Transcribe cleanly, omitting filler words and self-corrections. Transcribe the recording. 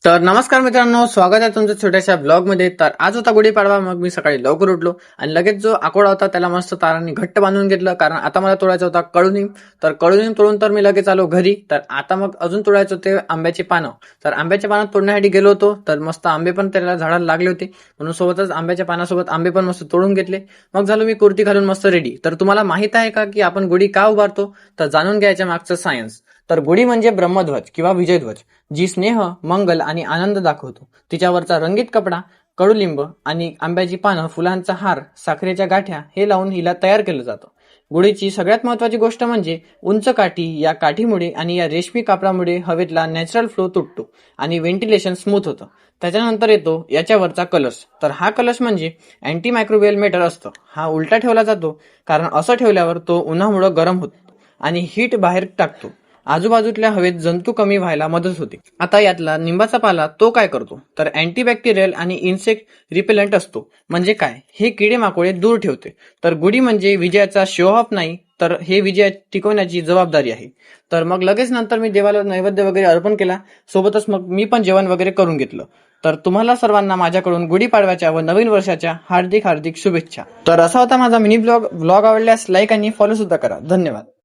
तर नमस्कार मित्रांनो, स्वागत आहे तुमच्या छोट्याशा ब्लॉग मध्ये. तर आज होता गुढीपाडवा. मग मी सकाळी लवकर उठलो आणि लगेच जो आकोडा होता त्याला मस्त तारांनी घट्ट बांधून घेतलं, कारण आता मला तोडायचा होता कडुनिंब. तर कडुनिंब तोडून तर मी लगेच आलो घरी. तर आता मग अजून तोडायचं होते आंब्याची पानं. तर आंब्याच्या पानं तोडण्यासाठी गेलो होतो. तर मस्त आंबे पण त्याला झाडाला लागले होते, म्हणून सोबतच आंब्याच्या पानासोबत आंबे पण मस्त तोडून घेतले. मग झालो मी कुर्ती घालून मस्त रेडी. तर तुम्हाला माहित आहे का की आपण गुढी का उभारतो? तर जाणून घ्यायच्या मागचं सायन्स. तर गुढी म्हणजे ब्रह्मध्वज किंवा विजयध्वज, जी स्नेह, मंगल आणि आनंद दाखवतो. तिच्यावरचा रंगीत कपडा, कडुलिंब आणि आंब्याची पानं, फुलांचा हार, साखरेच्या गाठ्या हे लावून हिला तयार केलं जातं. गुढीची सगळ्यात महत्वाची गोष्ट म्हणजे उंच काठी. या काठीमुळे आणि या रेशमी कापडामुळे हवेतला नॅचरल फ्लो तुटतो आणि व्हेंटिलेशन स्मूथ होतं. त्याच्यानंतर येतो याच्यावरचा कलश. तर हा कलश म्हणजे अँटी मायक्रोबियल मेटल असतं. हा उलटा ठेवला जातो, कारण असं ठेवल्यावर तो उन्हामुळे गरम होतो आणि हीट बाहेर टाकतो. आजूबाजूच्या हवेत जंतू कमी व्हायला मदत होते. आता यातला निंबाचा पाला तो काय करतो? तर अँटीबॅक्टेरियल आणि इन्सेक्ट रिपेलंट असतो. म्हणजे काय? हे किडे माकोडे दूर ठेवते. तर गुढी म्हणजे विजयाचा शो ऑफ नाही, तर हे विजय टिकवण्याची जबाबदारी आहे. तर मग लगेच नंतर मी देवाला नैवेद्य वगैरे अर्पण केला. सोबतच मग मी पण जेवण वगैरे करून घेतलं. तर तुम्हाला सर्वांना माझ्याकडून गुढीपाडव्याच्या व नवीन वर्षाच्या हार्दिक हार्दिक शुभेच्छा. तर असा होता माझा मिनी ब्लॉग. आवडल्यास लाईक आणि फॉलो सुद्धा करा. धन्यवाद.